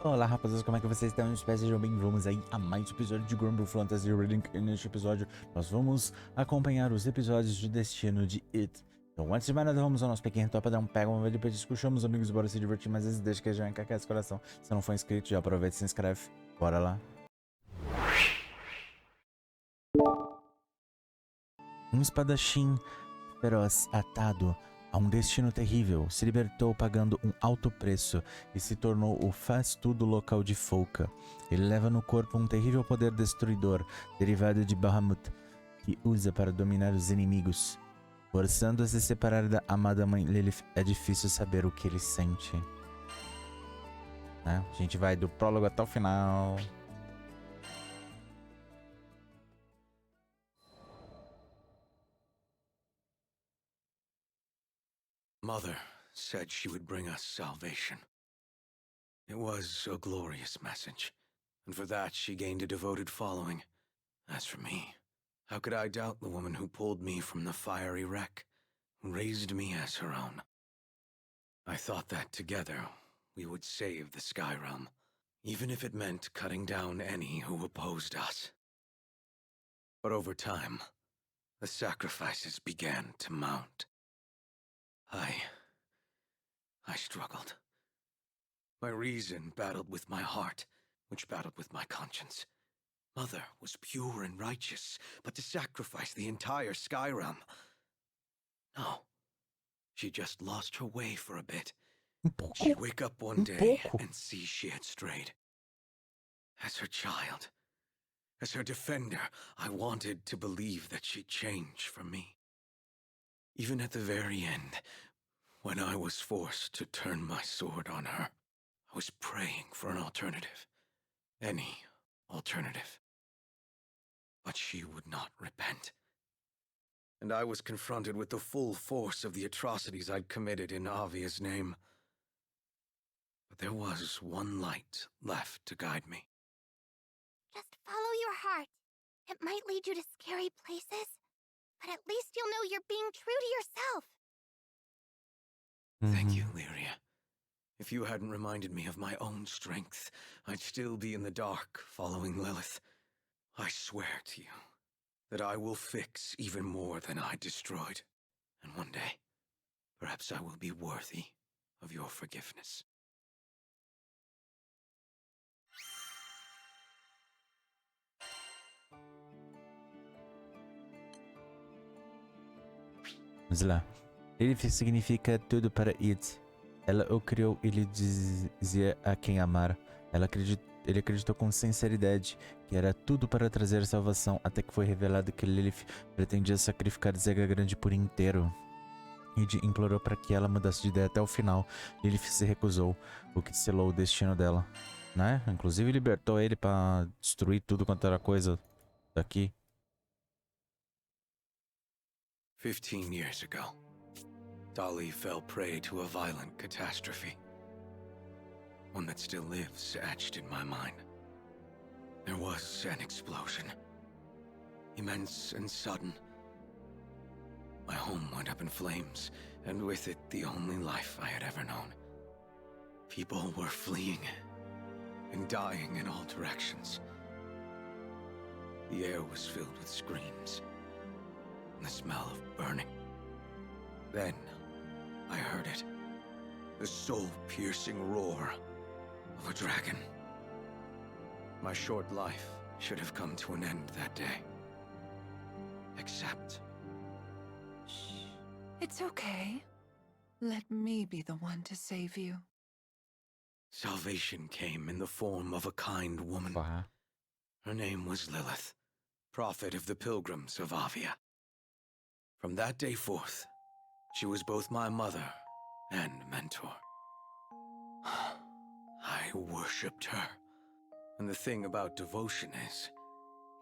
Olá rapaziada, como é que vocês estão? Espero que sejam bem-vindos aí a mais um episódio de Granblue Fantasy Relink. E neste episódio nós vamos acompanhar os episódios de Destino de It. Então antes de mais nada vamos ao nosso pequeno top, dar um pega, uma vez depois discutimos amigos, bora se divertir, mas antes deixa que já encaquece esse coração. Se não for inscrito, já aproveita e se inscreve. Bora lá. Um espadachim feroz atado a um destino terrível, se libertou pagando um alto preço e se tornou o faz-tudo local de Folca. Ele leva no corpo um terrível poder destruidor, derivado de Bahamut, que usa para dominar os inimigos. Forçando a se separar da amada mãe Lilith, é difícil saber o que ele sente. A gente vai do prólogo até o final. Mother said she would bring us salvation. It was a glorious message, and for that she gained a devoted following. As for me, how could I doubt the woman who pulled me from the fiery wreck, who raised me as her own? I thought that together we would save the Sky Realm, even if it meant cutting down any who opposed us. But over time, the sacrifices began to mount. I struggled. My reason battled with my heart, which battled with my conscience. Mother was pure and righteous, but to sacrifice the entire Sky Realm... No. She just lost her way for a bit. She'd wake up one day and see she had strayed. As her child, as her defender, I wanted to believe that she'd change for me. Even at the very end, when I was forced to turn my sword on her, I was praying for an alternative. Any alternative. But she would not repent. And I was confronted with the full force of the atrocities I'd committed in Avia's name. But there was one light left to guide me. Just follow your heart. It might lead you to scary places, but at least you'll know you're being true to yourself. Thank you, Lyria. If you hadn't reminded me of my own strength, I'd still be in the dark following Lilith. I swear to you that I will fix even more than I destroyed. And one day, perhaps I will be worthy of your forgiveness. Vamos lá. Lilith significa tudo para It. Ela o criou e lhe dizia a quem amar. Ele acreditou com sinceridade que era tudo para trazer salvação, até que foi revelado que Lilith pretendia sacrificar Zega Grande por inteiro. Id implorou para que ela mudasse de ideia até o final. Lilith se recusou, o que selou o destino dela, né? Inclusive libertou ele para destruir tudo quanto era coisa daqui. 15 years ago, Dolly fell prey to a violent catastrophe. One that still lives etched in my mind. There was an explosion. Immense and sudden. My home went up in flames, and with it the only life I had ever known. People were fleeing and dying in all directions. The air was filled with screams and the smell of burning. Then I heard it. The soul-piercing roar of a dragon. My short life should have come to an end that day. Except... Shh. It's okay. Let me be the one to save you. Salvation came in the form of a kind woman. Wow. Her name was Lilith, prophet of the pilgrims of Avia. From that day forth, she was both my mother and mentor. I worshipped her. And the thing about devotion is,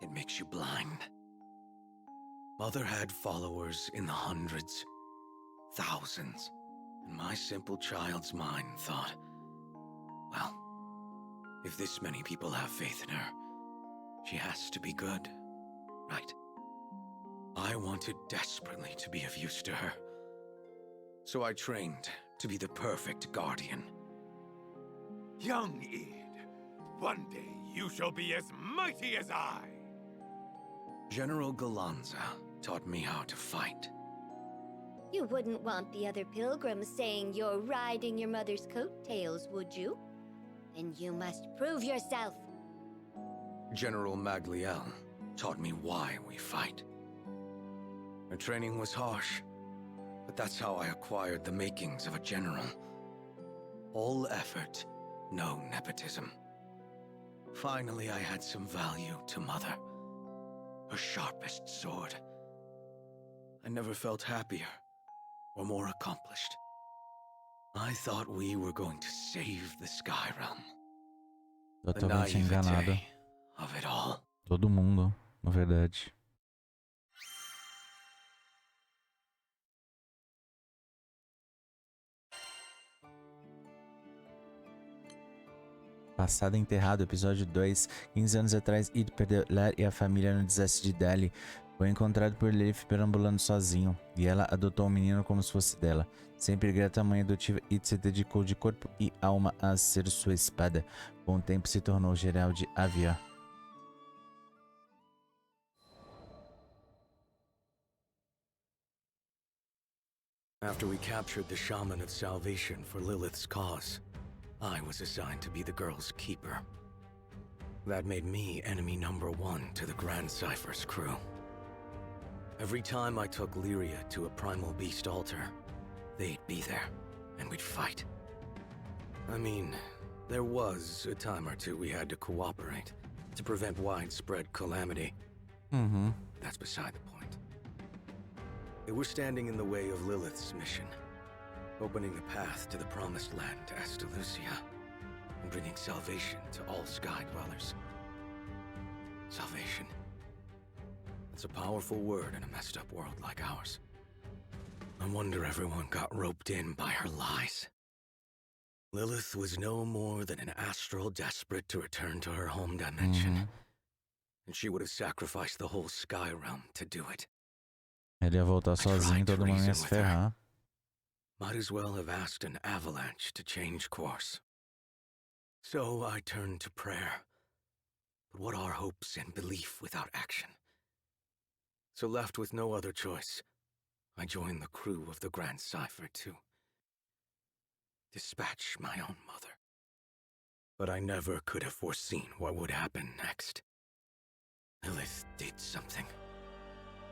it makes you blind. Mother had followers in the hundreds, thousands, and my simple child's mind thought, well, if this many people have faith in her, she has to be good, right? I wanted desperately to be of use to her. So I trained to be the perfect guardian. Young Id, One day you shall be as mighty as I. General Galanza taught me how to fight. You wouldn't want the other pilgrims saying you're riding your mother's coattails, would you? Then you must prove yourself. General Magliel taught me why we fight. Our training was harsh, but that's how I acquired the makings of a general. All effort, no nepotism. Finally, I had some value to Mother. Her sharpest sword. I never felt happier or more accomplished. I thought we were going to save the Sky Realm. The Totalmente enganado. naivete of it all. Todo mundo, na verdade. Passado enterrado, episódio 2. 15 anos atrás, Id perdeu Ler e a família no desastre de Delhi. Foi encontrado por Lilith perambulando sozinho, e ela adotou o menino como se fosse dela. Sempre grata à mãe adotiva, Id se dedicou de corpo e alma a ser sua espada. Com o tempo se tornou geral de Avia. After we captured the Shaman of Salvation for Lilith's cause, I was assigned to be the girl's keeper. That made me enemy number 1 to the Grand Cypher's crew. Every time I took Lyria to a primal beast altar, they'd be there, and we'd fight. I mean, there was a time or two we had to cooperate to prevent widespread calamity. That's beside the point. They were standing in the way of Lilith's mission, opening the path to the promised land, Astalucia, and bringing salvation to all sky dwellers. Salvation. It's a powerful word in a messed up world like ours. I wonder everyone got roped in by her lies. Lilith was no more than an astral desperate to return to her home dimension. And she would have sacrificed the whole sky realm to do it. Ele ia voltar sozinho e todo mundo ia se ferrar. Might as well have asked an avalanche to change course. So I turned to prayer. But what are hopes and belief without action? So left with no other choice, I joined the crew of the Grand Cypher to dispatch my own mother. But I never could have foreseen what would happen next. Lilith did something,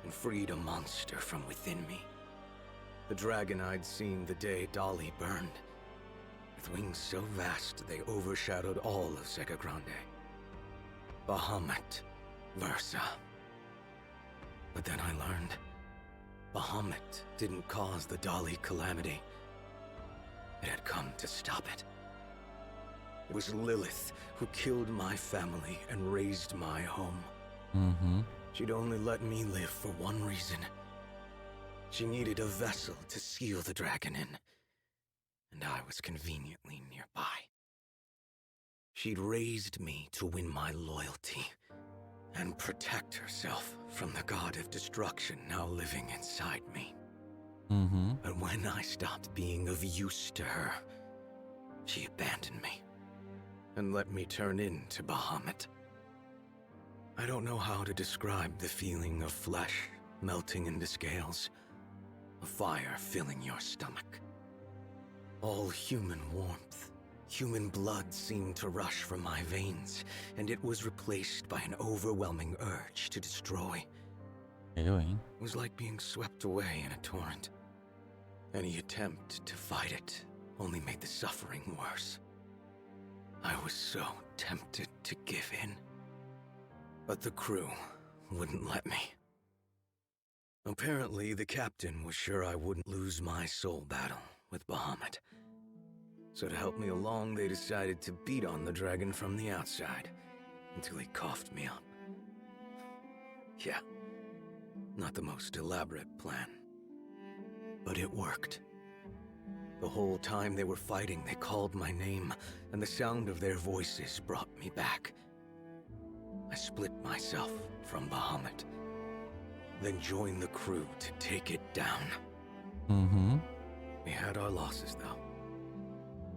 and freed a monster from within me. The dragon I'd seen the day Dolly burned, with wings so vast they overshadowed all of Sega Grande. Bahamut Versa. But then I learned, Bahamut didn't cause the Dolly calamity. It had come to stop it. It was Lilith who killed my family and razed my home. She'd only let me live for one reason. She needed a vessel to seal the dragon in, and I was conveniently nearby. She'd raised me to win my loyalty and protect herself from the god of destruction now living inside me. But when I stopped being of use to her, she abandoned me and let me turn into Bahamut. I don't know how to describe the feeling of flesh melting into scales, a fire filling your stomach. All human warmth, human blood seemed to rush from my veins, and it was replaced by an overwhelming urge to destroy. It was like being swept away in a torrent. Any attempt to fight it only made the suffering worse. I was so tempted to give in. But the crew wouldn't let me. Apparently, the captain was sure I wouldn't lose my soul battle with Bahamut. So to help me along, they decided to beat on the dragon from the outside until he coughed me up. Yeah, not the most elaborate plan. But it worked. The whole time they were fighting, they called my name, and the sound of their voices brought me back. I split myself from Bahamut, then joined the crew to take it down. We had our losses, though.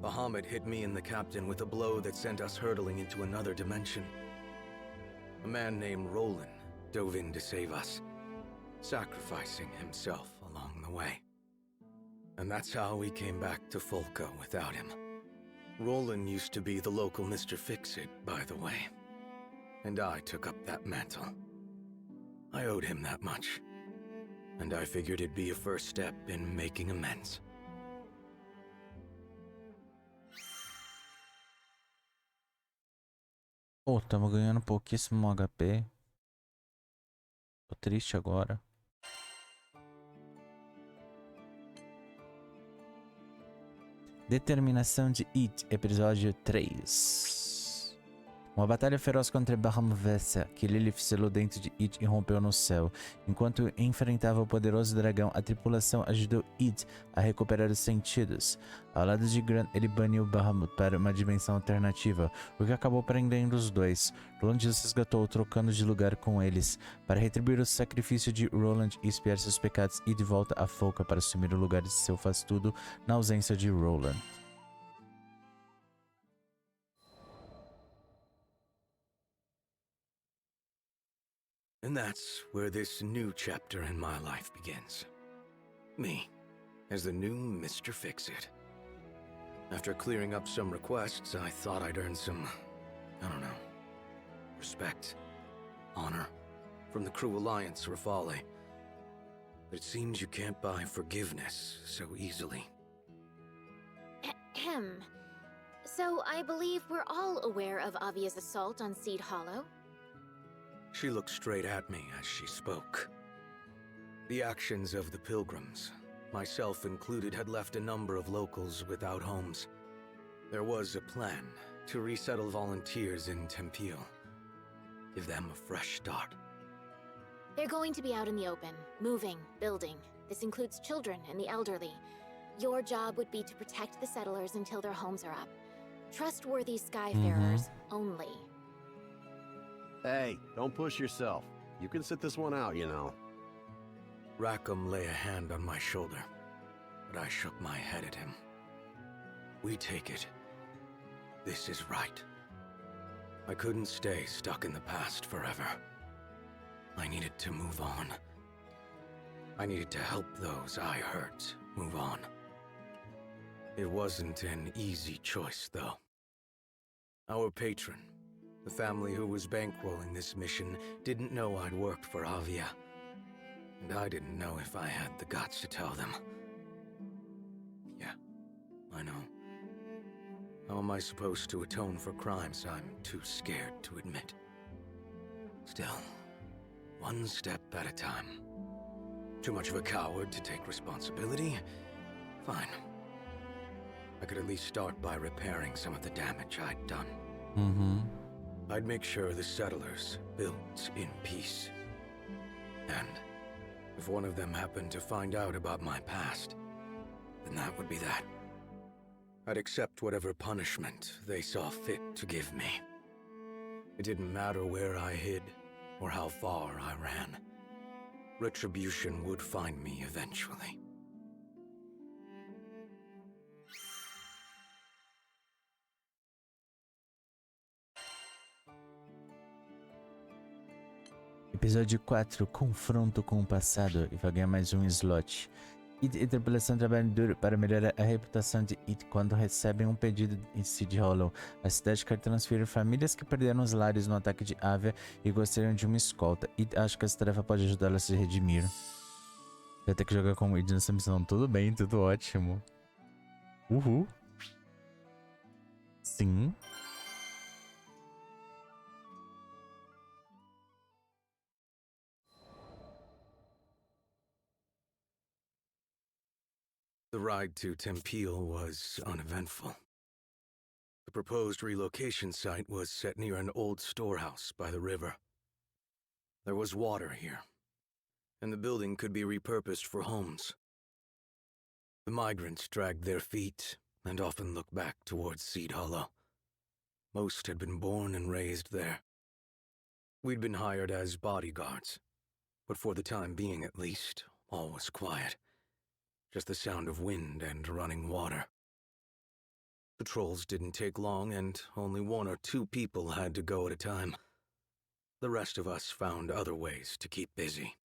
Bahamut hit me and the captain with a blow that sent us hurtling into another dimension. A man named Roland dove in to save us, sacrificing himself along the way. And that's how we came back to Folka without him. Roland used to be the local Mr. Fix-It, by the way. And I took up that mantle. I owed him that much. And I figured it'd be a first step in making amends. Pô, tamo ganhando pouquíssimo HP. Tô triste agora. Determinação de It, episódio 3. Uma batalha feroz contra Bahamut que Lilith selou dentro de It e rompeu no céu. Enquanto enfrentava o poderoso dragão, a tripulação ajudou It a recuperar os sentidos. Ao lado de Gran, ele baniu Bahamut para uma dimensão alternativa, o que acabou prendendo os dois. Roland os resgatou, trocando de lugar com eles, para retribuir o sacrifício de Roland e expiar seus pecados, e de volta a Folka para assumir o lugar de seu faz-tudo na ausência de Roland. And that's where this new chapter in my life begins. Me, as the new Mr. Fix-It. After clearing up some requests, I thought I'd earn some, I don't know, respect, honor, from the crew alliance Rafale. But it seems you can't buy forgiveness so easily. Ahem. So I believe we're all aware of Avia's assault on Seed Hollow. She looked straight at me as she spoke. The actions of the pilgrims, myself included, had left a number of locals without homes. There was a plan to resettle volunteers in Tempio. Give them a fresh start. They're going to be out in the open, moving, building. This includes children and the elderly. Your job would be to protect the settlers until their homes are up. Trustworthy skyfarers only. Hey, don't push yourself. You can sit this one out, you know. Rackham lay a hand on my shoulder, but I shook my head at him. We take it. This is right. I couldn't stay stuck in the past forever. I needed to move on. I needed to help those I hurt move on. It wasn't an easy choice, though. Our patron, the family who was bankrolling this mission, didn't know I'd worked for Avia. And I didn't know if I had the guts to tell them. Yeah, I know. How am I supposed to atone for crimes I'm too scared to admit? Still, one step at a time. Too much of a coward to take responsibility? Fine. I could at least start by repairing some of the damage I'd done. I'd make sure the settlers built in peace. And if one of them happened to find out about my past, then that would be that. I'd accept whatever punishment they saw fit to give me. It didn't matter where I hid or how far I ran. Retribution would find me eventually. Episódio 4, confronto com o passado, e vai ganhar mais um slot. It e a tripulação trabalham duro para melhorar a reputação de It quando recebem um pedido em Seed Hollow. A cidade quer transferir famílias que perderam os lares no ataque de Avia e gostariam de uma escolta. It acha que essa tarefa pode ajudá-la a se redimir. Vai ter que jogar com o It nessa missão. Tudo bem, tudo ótimo. Uhul. Sim. The ride to Tempio was uneventful. The proposed relocation site was set near an old storehouse by the river. There was water here, and the building could be repurposed for homes. The migrants dragged their feet and often looked back towards Seed Hollow. Most had been born and raised there. We'd been hired as bodyguards, but for the time being at least, all was quiet. Just the sound of wind and running water. Patrols didn't take long, and only 1 or 2 people had to go at a time. The rest of us found other ways to keep busy.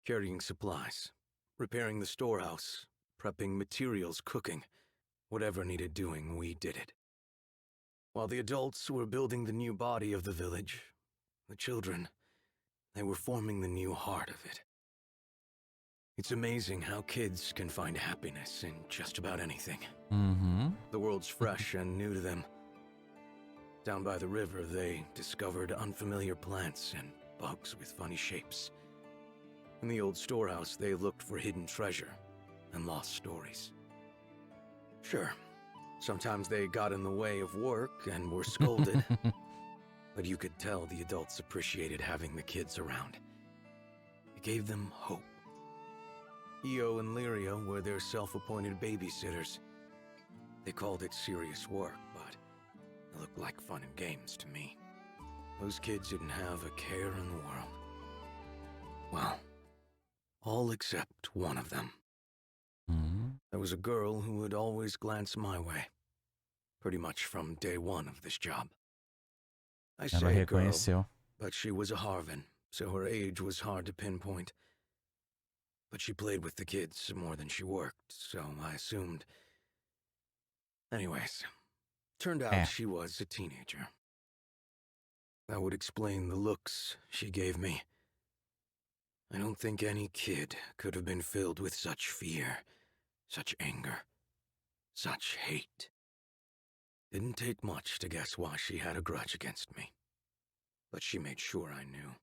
Carrying supplies, repairing the storehouse, prepping materials, cooking. Whatever needed doing, we did it. While the adults were building the new body of the village, the children, they were forming the new heart of it. It's amazing how kids can find happiness in just about anything. Uhum. The world's fresh and new to them. Down by the river, they discovered unfamiliar plants and bugs with funny shapes. In the old storehouse, they looked for hidden treasure and lost stories. Sure, sometimes they got in the way of work and were scolded, but you could tell the adults appreciated having the kids around. It gave them hope. Io and Lyria were their self-appointed babysitters. They called it serious work, but it looked like fun and games to me. Those kids didn't have a care in the world. Well, all except one of them. Uhum. There was a girl who would always glance my way, pretty much from day 1 of this job. I Ela say girl, reconheceu. but she was a Harvan, so her age was hard to pinpoint. But she played with the kids more than she worked, so I assumed. Anyways, turned out she was a teenager. That would explain the looks she gave me. I don't think any kid could have been filled with such fear, such anger, such hate. Didn't take much to guess why she had a grudge against me. But she made sure I knew.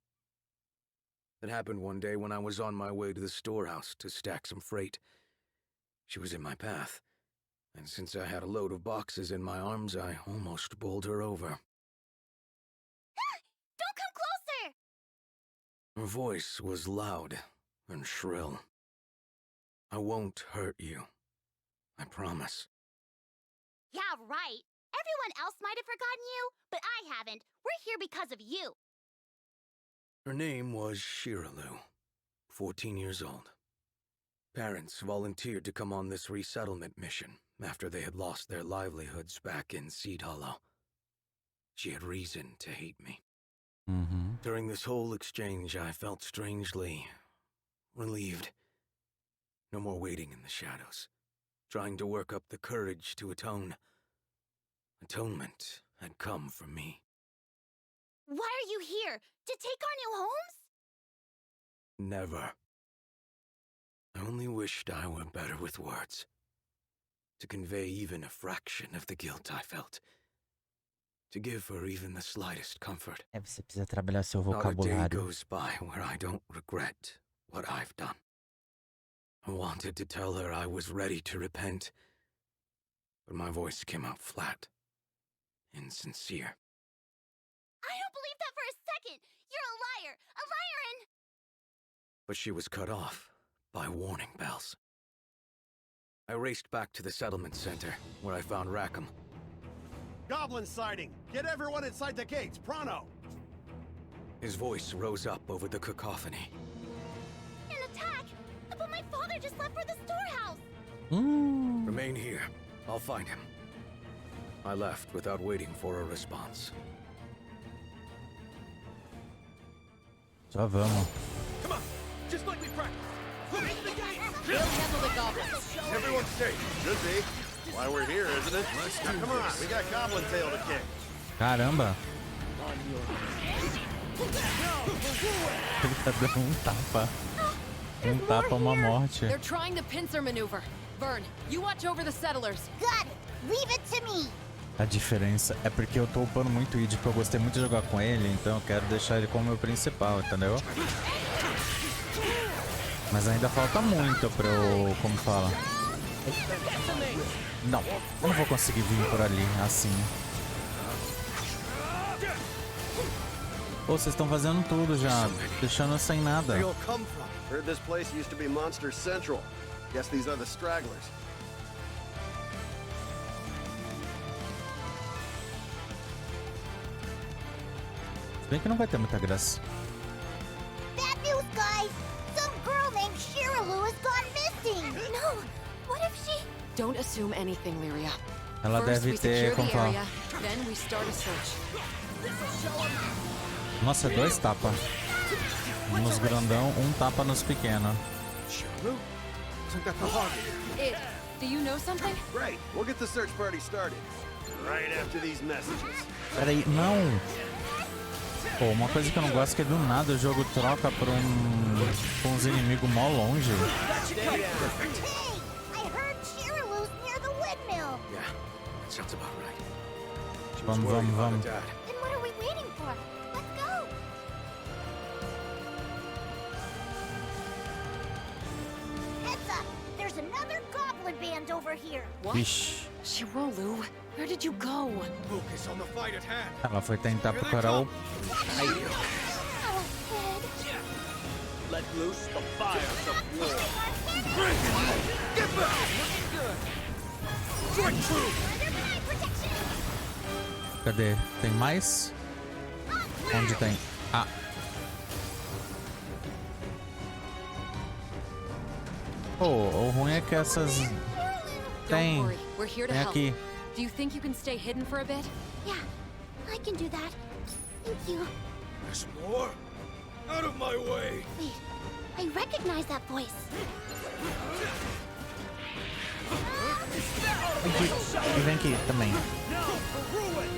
It happened one day when I was on my way to the storehouse to stack some freight. She was in my path, and since I had a load of boxes in my arms, I almost bowled her over. Don't come closer! Her voice was loud and shrill. I won't hurt you. I promise. Yeah, right. Everyone else might have forgotten you, but I haven't. We're here because of you. Her name was Shiralu, 14 years old. Parents volunteered to come on this resettlement mission after they had lost their livelihoods back in Seed Hollow. She had reason to hate me. Uhum. During this whole exchange, I felt strangely relieved. No more waiting in the shadows, trying to work up the courage to atone. Atonement had come for me. Why are you here? To take our new homes? Never. I only wished I were better with words. To convey even a fraction of the guilt I felt. To give her even the slightest comfort. Você precisa trabalhar seu Not a day vocabulário. goes by where I don't regret what I've done. I wanted to tell her I was ready to repent, but my voice came out flat, insincere. I don't believe that for a second! You're a liar! A liar and... But she was cut off by warning bells. I raced back to the settlement center, where I found Rackham. Goblin sighting! Get everyone inside the gates, pronto! His voice rose up over the cacophony. An attack! But my father just left for the storehouse! Remain here. I'll find him. I left without waiting for a response. Só vamos. Come on, just like we practiced. Handle the goblins. Everyone's safe. Should be. Why we're here, isn't it? Now, come on, we got goblin tail to kick. Caramba. Ele tá dando tapa. Tapa, uma morte. They're trying the pincer maneuver. Vern, you watch over the settlers. Got it! Leave it to me! A diferença é porque eu tô upando muito Id, porque eu gostei muito de jogar com ele, então eu quero deixar ele como meu principal, entendeu? Mas ainda falta muito pra eu... como fala? Não, eu não vou conseguir vir por ali, assim. Pô, vocês estão fazendo tudo já, deixando eu sem nada. Heard this place used to be Monster Central. Guess these are the stragglers. Se bem que não vai ter muita graça. Bad news, guys! Some girl named Shiralu has gone missing! No! What if she... Don't assume anything, Lyria. Ela First, deve we ter secure the como falar. area, then we start a search. Nossa, 2 tapas. Nos grandão, 1 tapa nos pequenos. Shiru? Isn't that the Harvey? Do you know something? Great. We'll get the search party started. Right after these messages. Peraí, não! Pô, uma coisa que eu não gosto é que do nada o jogo troca pra uns inimigos mó longe. Hey, I heard Shiralu's near the windmill. Yeah, that sounds about right. She was Vamos, worried vamos, about vamos. her dad. Then what are we waiting for? Let's go. Heads up! There's another goblin band over here. What? Ixi, Shirolu, where did you go? Focus on the fight at hand. ela foi tentar procurar o... Oh, Ed. Let loose the fires of war. Get back! Strike true! Under my protection. Cadê? Tem mais? Onde tem? Ah. Pô, o ruim é que essas... Tem. Don't worry, we're here to Tem help. aqui. Do you think you can stay hidden for a bit? Yeah, I can do that. Thank you. There's more? Out of my way! Wait, I recognize that voice. Aqui. E vem aqui também. Now for ruin!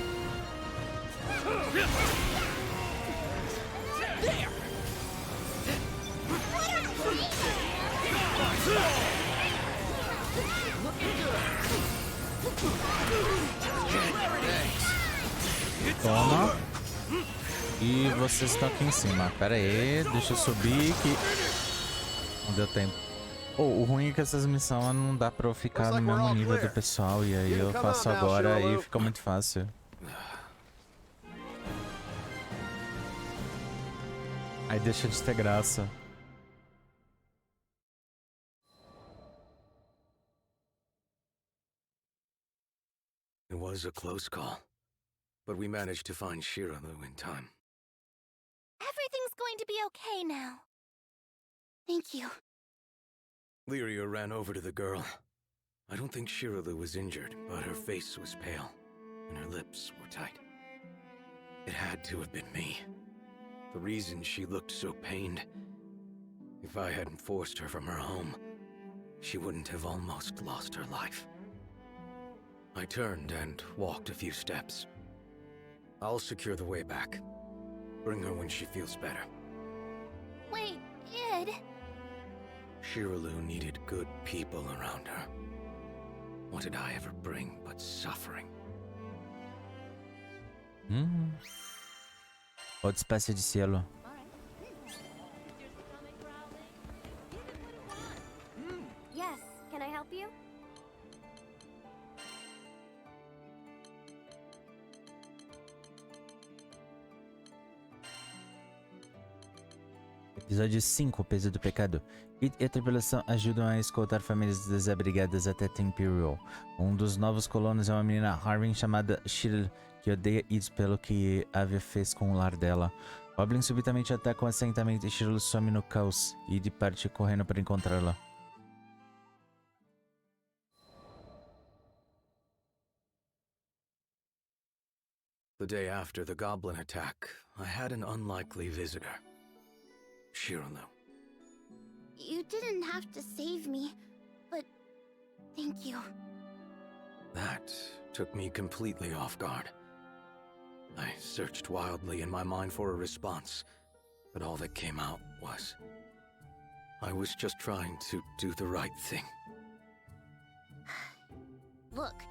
Toma. E vocês estão aqui em cima. Pera aí, deixa eu subir que... Não deu tempo. Oh, o ruim é que essas missões não dá pra eu ficar no mesmo nível do pessoal. E aí eu faço agora e fica muito fácil. Aí deixa de ter graça. It was a close call, but we managed to find Shiralu in time. Everything's going to be okay now. Thank you. Lyria ran over to the girl. I don't think Shiralu was injured, but her face was pale, and her lips were tight. It had to have been me. The reason she looked so pained. If I hadn't forced her from her home, she wouldn't have almost lost her life. I turned and walked a few steps. I'll secure the way back. Bring her when she feels better. Wait, Id. Shiralu needed good people around her. What did I ever bring but suffering? Outra espécie de selo. Yes, can I help you? Episódio 5, o peso do pecado. It e a tripulação ajudam a escoltar famílias desabrigadas até Imperial. Um dos novos colonos é uma menina Harvin chamada Shirl, que odeia It pelo que Avia fez com o lar dela. Goblins subitamente atacam o assentamento e Shirl some no caos. It parte correndo para encontrá-la. The day after the goblin attack, I had an unlikely visitor. Shiralu. You didn't have to save me, but thank you. That took me completely off guard. I searched wildly in my mind for a response, but all that came out was... I was just trying to do the right thing. Look,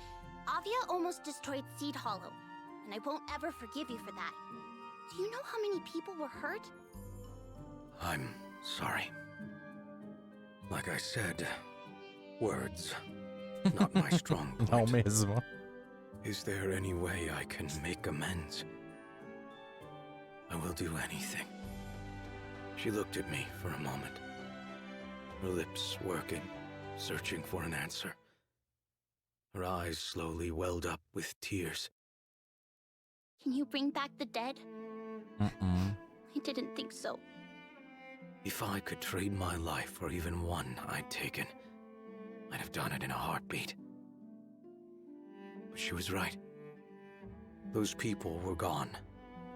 Avia almost destroyed Seed Hollow, and I won't ever forgive you for that. Do you know how many people were hurt? I'm sorry. Like I said, words, not my strong Não point. mesmo. Is there any way I can make amends? I will do anything. She looked at me for a moment. Her lips working, searching for an answer. Her eyes slowly welled up with tears. Can you bring back the dead? I didn't think so. If I could trade my life for even one I'd taken, I'd have done it in a heartbeat. But she was right. Those people were gone,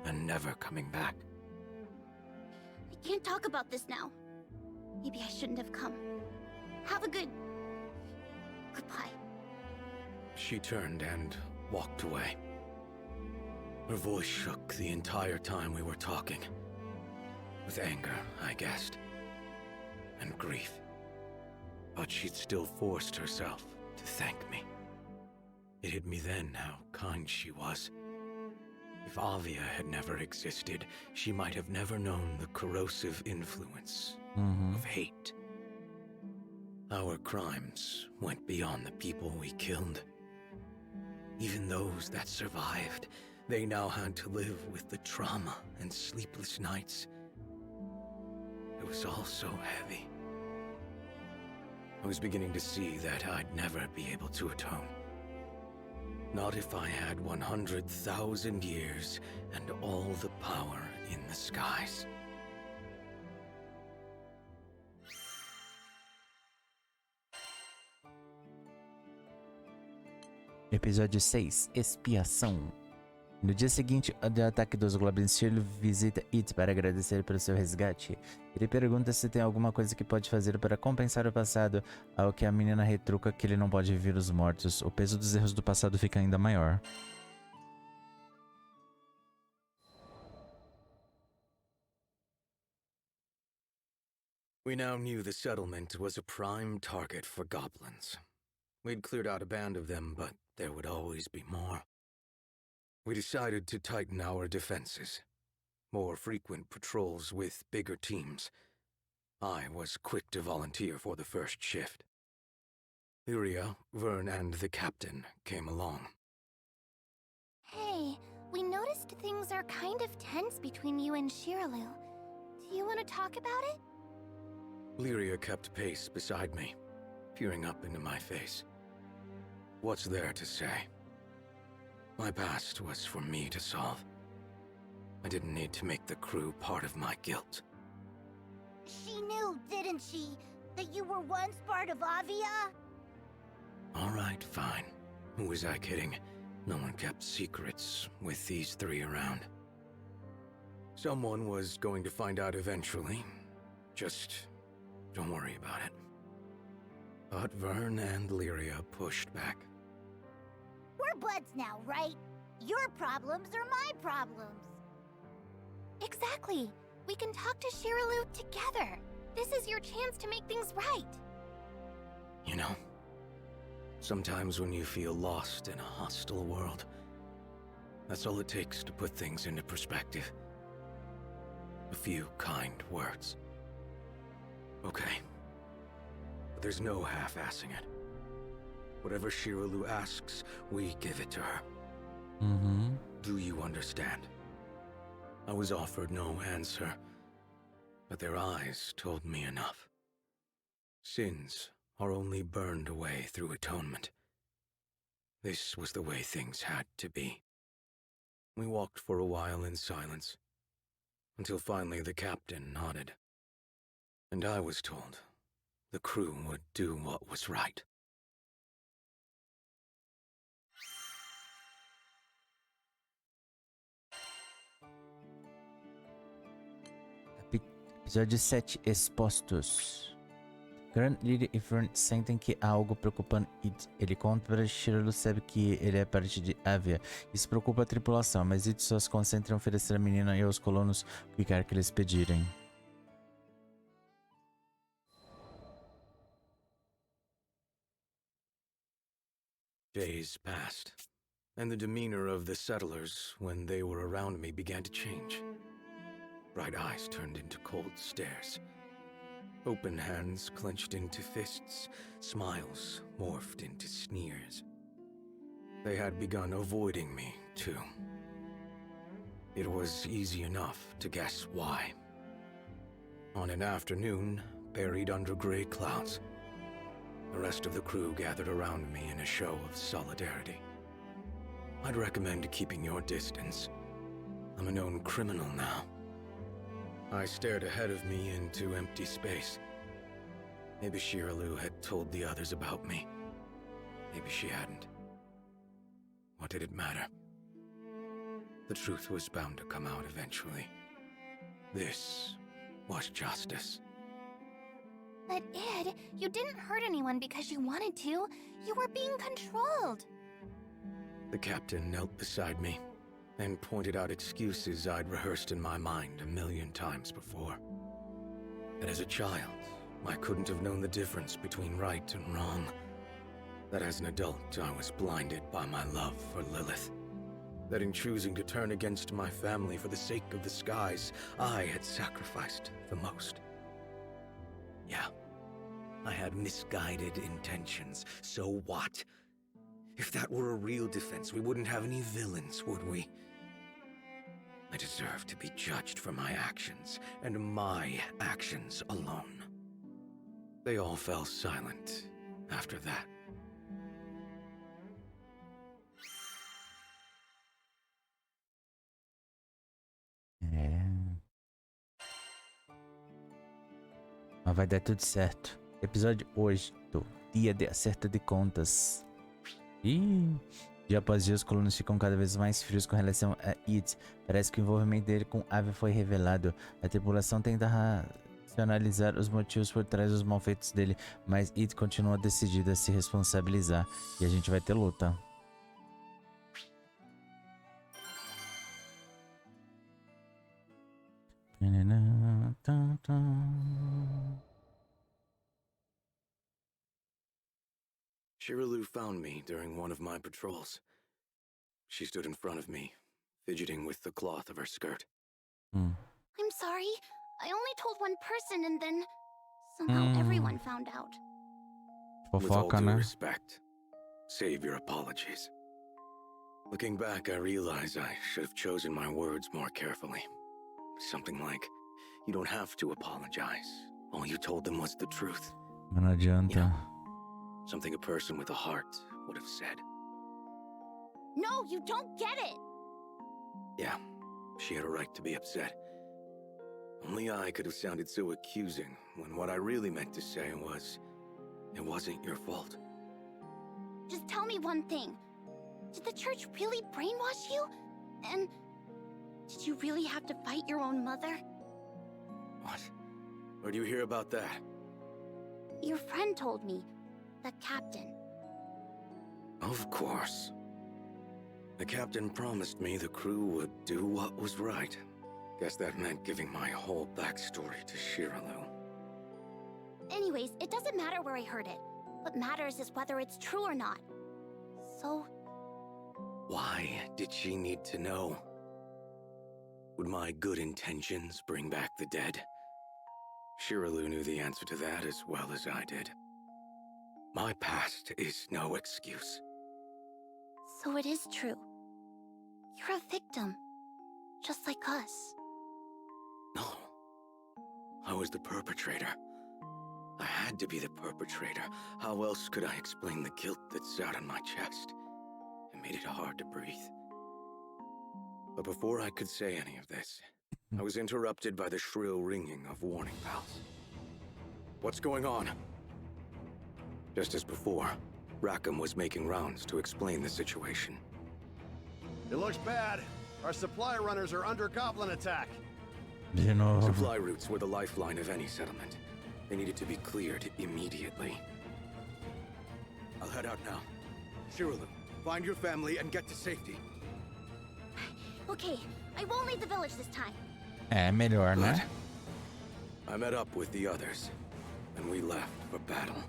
and never coming back. I can't talk about this now. Maybe I shouldn't have come. Have a good... goodbye. She turned and walked away. Her voice shook the entire time we were talking. With anger, I guessed. And grief. But she'd still forced herself to thank me. It hit me then how kind she was. If Avia had never existed, she might have never known the corrosive influence of hate. Our crimes went beyond the people we killed. Even those that survived, they now had to live with the trauma and sleepless nights. It was all so heavy. I was beginning to see that I'd never be able to atone. Not if I had 100,000 years and all the power in the skies. Episódio 6, Expiação. No dia seguinte, do ataque dos Goblins, Shirley visita It para agradecer pelo seu resgate. Ele pergunta se tem alguma coisa que pode fazer para compensar o passado, ao que a menina retruca que ele não pode reviver os mortos. O peso dos erros do passado fica ainda maior. We now knew the settlement was a prime target for goblins. We'd cleared out a band of them, but there would always be more. We decided to tighten our defenses. More frequent patrols with bigger teams. I was quick to volunteer for the first shift. Lyria, Vern, and the captain came along. Hey, we noticed things are kind of tense between you and Shiralu. Do you want to talk about it? Lyria kept pace beside me, peering up into my face. What's there to say? My past was for me to solve. I didn't need to make the crew part of my guilt. She knew, didn't she, that you were once part of Avia? All right, fine. Who was I kidding? No one kept secrets with these three around. Someone was going to find out eventually. Just don't worry about it. But Vern and Lyria pushed back. We're buds now, right? Your problems are my problems. Exactly. We can talk to Shiralu together. This is your chance to make things right. You know, sometimes when you feel lost in a hostile world, that's all it takes to put things into perspective. A few kind words. Okay. But there's no half-assing it. Whatever Shiralu asks, we give it to her. Do you understand? I was offered no answer, but their eyes told me enough. Sins are only burned away through atonement. This was the way things had to be. We walked for a while in silence, until finally the captain nodded. And I was told the crew would do what was right. Episódio 7, Expostos. Grant, Lily e Fern sentem que há algo preocupando It. Ele conta para Shiralu, sabe que ele é parte de Avia. Isso preocupa a tripulação, mas It só se concentra em oferecer à menina e aos colonos o que quer que eles pedirem. Days passed, and the demeanor of the settlers when they were around me began to change. Bright eyes turned into cold stares. Open hands clenched into fists, smiles morphed into sneers. They had begun avoiding me, too. It was easy enough to guess why. On an afternoon, buried under gray clouds, the rest of the crew gathered around me in a show of solidarity. I'd recommend keeping your distance. I'm a known criminal now. I stared ahead of me into empty space. Maybe Shiralu had told the others about me. Maybe she hadn't. what did it matter? The truth was bound to come out eventually. This was justice. But Id, you didn't hurt anyone because you wanted to. You were being controlled. The captain knelt beside me and pointed out excuses I'd rehearsed in my mind 1,000,000 times before. That as a child, I couldn't have known the difference between right and wrong. That as an adult, I was blinded by my love for Lilith. That in choosing to turn against my family for the sake of the skies, I had sacrificed the most. Yeah, I had misguided intentions. So what? If that were a real defense, we wouldn't have any villains, would we? I deserve to be judged for my actions, and my actions alone. They all fell silent after that. Mas vai dar tudo certo. Episódio hoje do Dia de Acerto de Contas. Dia após dia, os colonos ficam cada vez mais frios com relação a Id. Parece que o envolvimento dele com Ave foi revelado. A tripulação tenta racionalizar os motivos por trás dos malfeitos dele, mas Id continua decidida a se responsabilizar. E a gente vai ter luta. Shiraloo found me during one of my patrols. She stood in front of me, fidgeting with the cloth of her skirt. I'm sorry. I only told one person and then somehow everyone found out. With all due respect, save your apologies. Looking back, I realize I should have chosen my words more carefully. Something like, you don't have to apologize. All you told them was the truth. Não adianta. Something a person with a heart would have said. No, you don't get it! Yeah, she had a right to be upset. Only I could have sounded so accusing when what I really meant to say was, it wasn't your fault. Just tell me one thing. Did the church really brainwash you? And did you really have to fight your own mother? What? Where'd you hear about that? Your friend told me. The captain. Of course. The captain promised me the crew would do what was right. Guess that meant giving my whole backstory to Shiraloo. Anyways, it doesn't matter where I heard it. What matters is whether it's true or not. So... Why did she need to know? Would my good intentions bring back the dead? Shiraloo knew the answer to that as well as I did. My past is no excuse. So it is true. You're a victim. Just like us. No. I was the perpetrator. I had to be the perpetrator. How else could I explain the guilt that sat on my chest? It made it hard to breathe. But before I could say any of this, I was interrupted by the shrill ringing of warning bells. What's going on? Just as before, Rackham was making rounds to explain the situation. It looks bad. Our supply runners are under goblin attack. De novo. Supply routes were the lifeline of any settlement. They needed to be cleared immediately. I'll head out now. Shiraloo, find your family and get to safety. Okay, I won't leave the village this time. É melhor, né? I met up with the others, and we left for battle.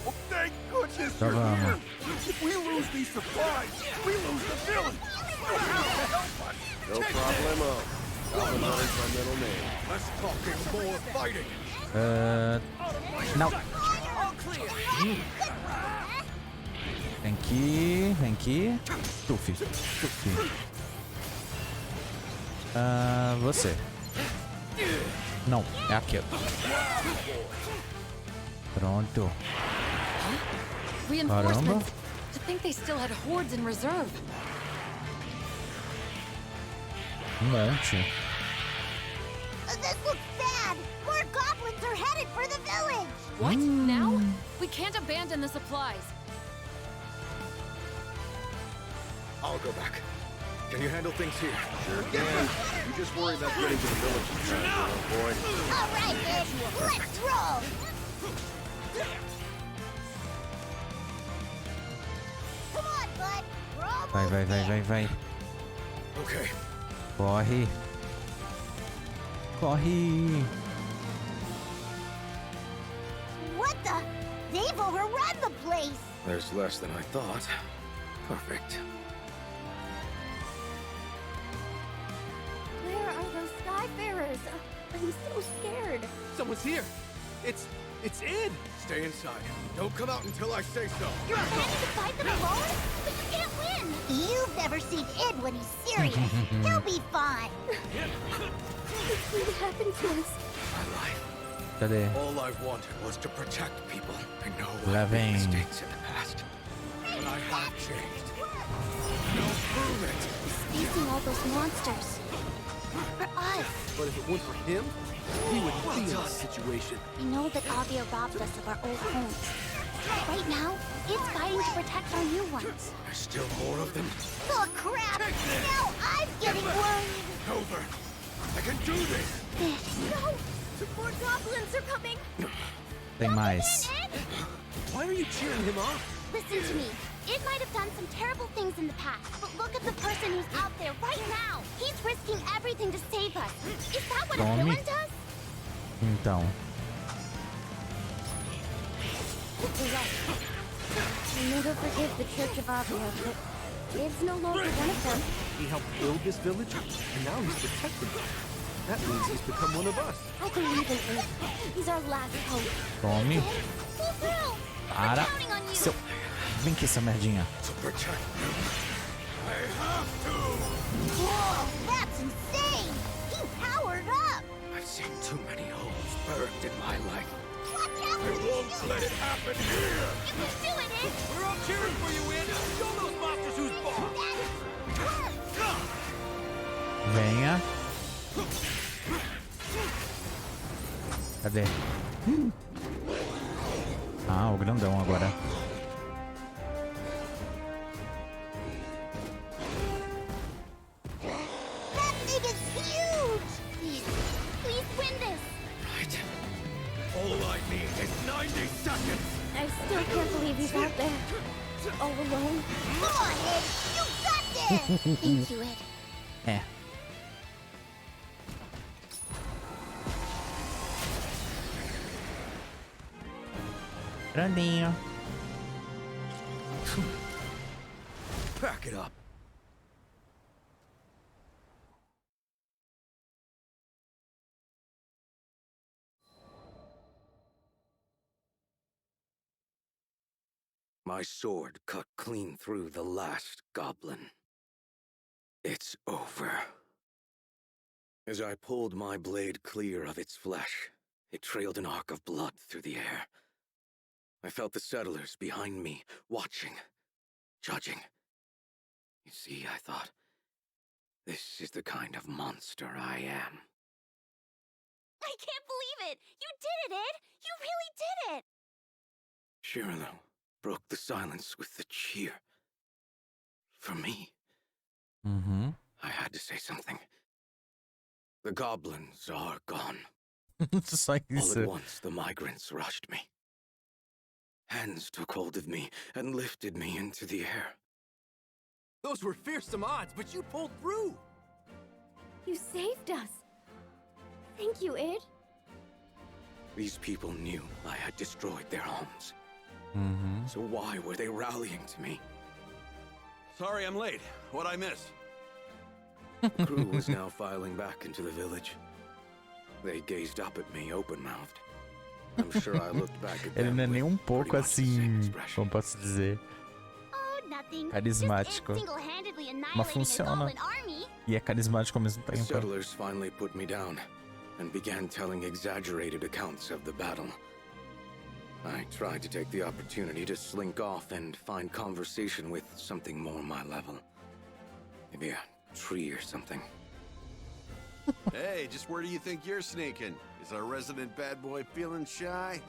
Oh, thank goodness Tá you're vamos. here! If we lose these supplies, we lose the village! You have to help us! No problemo. Goblin Hunter's my middle name. Less talking, more fighting! Não. All clear! Vem aqui, vem aqui. Tufi, tufi. Você. Não, é aquilo. Pronto. Reinforcements. To think they still had hordes in reserve. Monte. This looks bad! More goblins are headed for the village! What? Now? We can't abandon the supplies. I'll go back. Can you handle things here? Sure can. You just worry about getting to the village in time, little boy. All right, Ed, let's roll. Come on, bud. We're almost Vai, vai, vai, there. vai, vai. Okay. Corre. Corre. What the? They've overrun the place. There's less than I thought. Perfect. Where are those Skyfarers? I'm so scared. Someone's here. It's Id. Stay inside. Don't come out until I say so. You're planning to fight them alone? But you can't win. You've never seen Id when he's serious. He'll be fine. What's going to happen to us? My life. Cadê? All I've wanted was to protect people. I know Lá I've made vem. mistakes in the past. But I have changed. No, prove it. He's facing all those monsters. For us. But if it weren't for him, we wouldn't be in this situation. We know that Avia robbed us of our old homes. Right now, it's fighting to protect our new ones. There's still more of them. Oh, crap! Now I'm getting worried. Over. I can do this. No! More goblins are coming! Tem mais. Why are you cheering him on? Listen to me. Id might have done some terrible things in the past, but look at the person who's out there right now. He's risking everything to save us. Is that what a Tome. villain does? Então. You're right. I'll never forgive the Church of Avia, but Id's no longer one of them. He helped build this village, and now he's protecting it. That means he's become one of us. I believe in Id. He's our last hope. Tome. Pull through! Para. We're counting on you! Seu... Vem aqui, essa merdinha. To protect them. I have to. Whoa, that's insane! He powered up! I've seen too many holes burned in my life. Watch out! I won't let it happen here. You can do it, Id! We're all cheering for you, Id. Show those monsters who's boss. Venha. Cadê? Ah, o grandão agora. That thing is huge! Please win this! Right. All I need is 90 seconds. I still can't believe he's out there. All alone. Come on, Id! You got this! Thank you, Id. É. Grandinho. Pack it up. My sword cut clean through the last goblin. It's over. As I pulled my blade clear of its flesh, it trailed an arc of blood through the air. I felt the settlers behind me, watching, judging. You see, I thought, this is the kind of monster I am. I can't believe it! You did it, Id! You really did it! Shirlow broke the silence with a cheer. For me, Uhum. I had to say something. The goblins are gone. Só All isso. at once, the migrants rushed me. Hands took hold of me and lifted me into the air. Those were fearsome odds, but you pulled through. You saved us. Thank you, Id. These people knew I had destroyed their homes. Uhum. So why were they rallying to me? Sorry I'm late. What'd I miss? The crew was now filing back into the village. They gazed up at me open-mouthed. I'm sure I looked back at Ele them não é nem with pouco pretty much the same assim, expression. como posso dizer. Oh, nothing. Carismático. Just Id single-handedly Mas annihilating a funciona. goblin army. E é carismático ao mesmo The tempo. settlers finally put me down and began telling exaggerated accounts of the battle. I tried to take the opportunity to slink off and find conversation with something more my level. Maybe a tree or something. Hey, just where do you think you're sneaking? Is our resident bad boy feeling shy?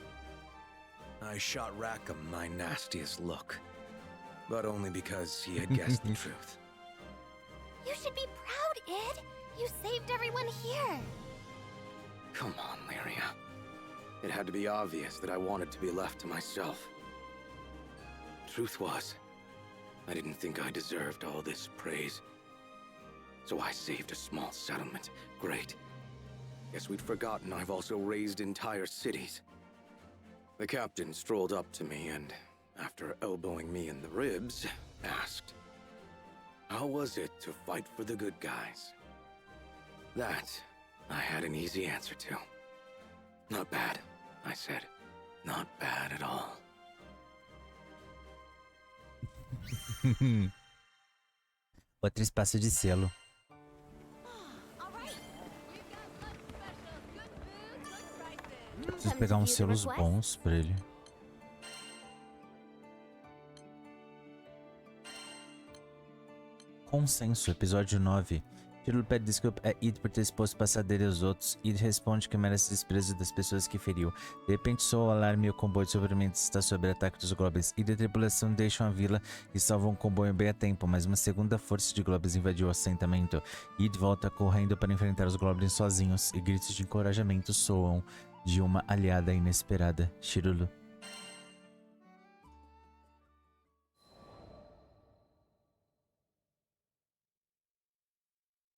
I shot Rackham my nastiest look, but only because he had guessed the truth. You should be proud, Id. You saved everyone here. Come on, Lyria. It had to be obvious that I wanted to be left to myself. Truth was, I didn't think I deserved all this praise. So I saved a small settlement. Great. Guess we'd forgotten I've also raised entire cities. The captain strolled up to me and, after elbowing me in the ribs, asked, how was it to fight for the good guys? That, I had an easy answer to. Not bad, I said. Not bad at all. Outro espaço de selo. Preciso pegar uns selos bons pra ele. Consenso, episódio 9. Título pede desculpa a Id por ter exposto o passado dele aos outros. Id responde que merece desprezo das pessoas que feriu. De repente soa o alarme e o comboio de suprimentos está sob ataque dos goblins. Id e a tripulação deixam a vila e salvam o comboio bem a tempo, mas uma segunda força de goblins invadiu o assentamento. Id volta correndo para enfrentar os goblins sozinhos e gritos de encorajamento soam de uma aliada inesperada, Shirulu.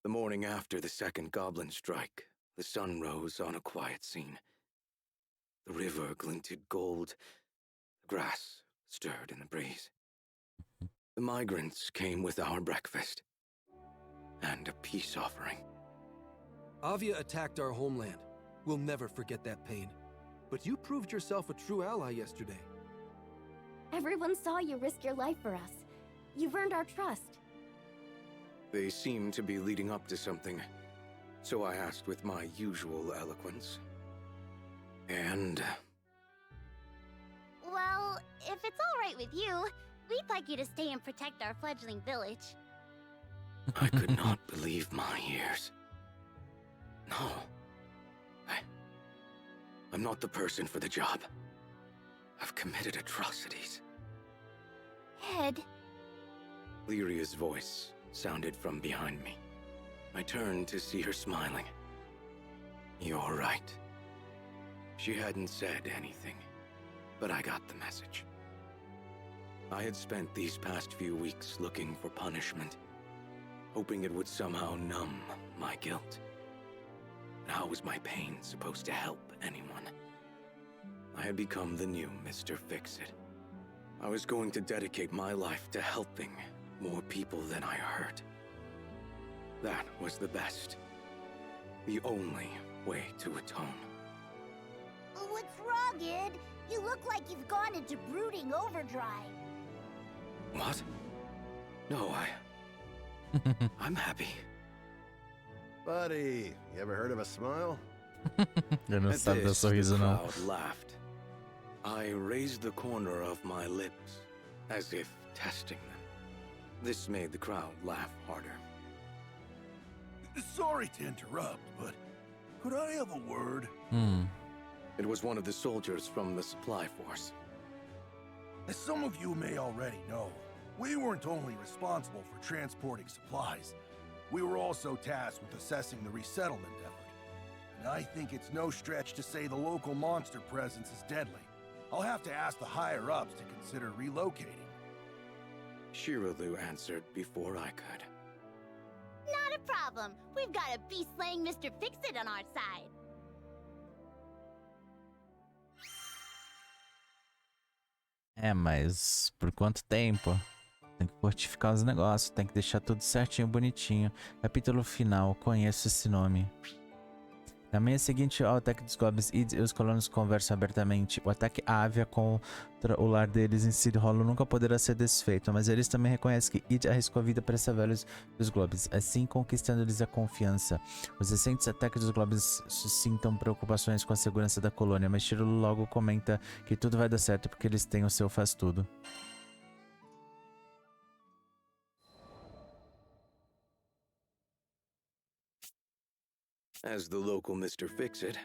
The morning after the second goblin strike, the sun rose on a quiet scene. The river glinted gold. The grass stirred in the breeze. The migrants came with our breakfast and a peace offering. Avia attacked our homeland. We'll never forget that pain. But you proved yourself a true ally yesterday. Everyone saw you risk your life for us. You've earned our trust. They seemed to be leading up to something, so I asked with my usual eloquence. And... Well, if it's all right with you, we'd like you to stay and protect our fledgling village. I could not believe my ears. No. I'm not the person for the job. I've committed atrocities. Ed. Lyria's voice sounded from behind me. I turned to see her smiling. You're right. She hadn't said anything, but I got the message. I had spent these past few weeks looking for punishment, hoping it would somehow numb my guilt. How was my pain supposed to help anyone? I had become the new Mr. Fix-It. I was going to dedicate my life to helping more people than I hurt. That was the best. The only way to atone. What's wrong, Id? You look like you've gone into brooding overdrive. What? No, I'm happy. Buddy, you ever heard of a smile? Eu não At sabe do this, the sorriso não. crowd laughed. I raised the corner of my lips, as if testing them. This made the crowd laugh harder. Sorry to interrupt, but could I have a word? It was one of the soldiers from the supply force. As some of you may already know, we weren't only responsible for transporting supplies, we were also tasked with assessing the resettlement effort. And I think it's no stretch to say the local monster presence is deadly. I'll have to ask the higher-ups to consider relocating. Shirulu answered before I could. Not a problem. We've got a beast-slaying Mr. Fix-It on our side. É, mas por quanto tempo? Tem que fortificar os negócios, tem que deixar tudo certinho, bonitinho. Capítulo final, conheço esse nome. Na manhã seguinte ao ataque dos goblins, Id e os colonos conversam abertamente. O ataque à Avia contra o lar deles em City Hollow nunca poderá ser desfeito, mas eles também reconhecem que Id arriscou a vida para salvar-los dos goblins, assim conquistando-lhes a confiança. Os recentes ataques dos goblins suscitam preocupações com a segurança da colônia, mas Shirulu logo comenta que tudo vai dar certo porque eles têm o seu faz-tudo. As the local Mr. Fix-It,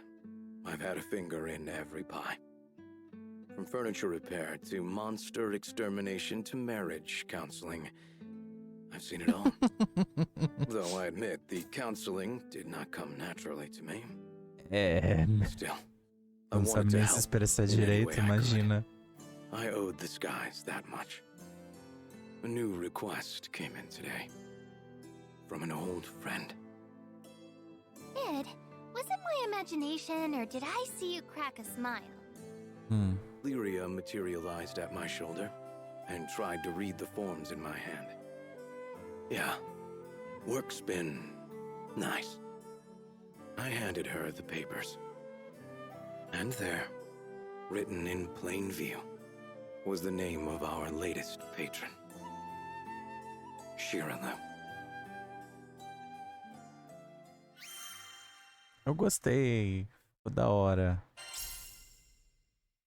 I've had a finger in every pie. From furniture repair to monster extermination to marriage counseling. I've seen it all. Though I admit the counseling did not come naturally to me. Still, I Não wanted sabe to nem se help expressar in any direito, way I could. imagina. I owed the skies that much. A new request came in today. From an old friend. Ed, was it my imagination or did I see you crack a smile? Lyria materialized at my shoulder and tried to read the forms in my hand. Yeah, work's been nice. I handed her the papers. And there, written in plain view, was the name of our latest patron. Shiralu. Eu gostei. Ficou da hora.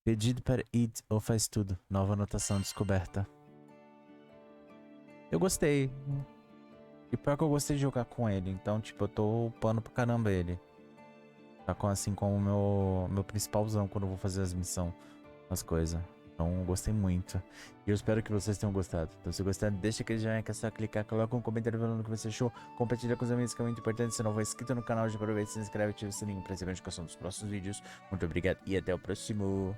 Pedido para It ou faz tudo. Nova anotação descoberta. Eu gostei. E pior que eu gostei de jogar com ele. Então, tipo, eu tô upando pra caramba ele. Tá com assim como meu principalzão quando eu vou fazer as missões. As coisas. Então, eu gostei muito. E eu espero que vocês tenham gostado. Então, se gostaram, deixa aquele joinha, que é só clicar, coloca um comentário falando o que você achou. Compartilha com os amigos, que é muito importante. Se não for inscrito no canal, já aproveita, se inscreve e ativa o sininho pra receber a notificação dos próximos vídeos. Muito obrigado e até o próximo.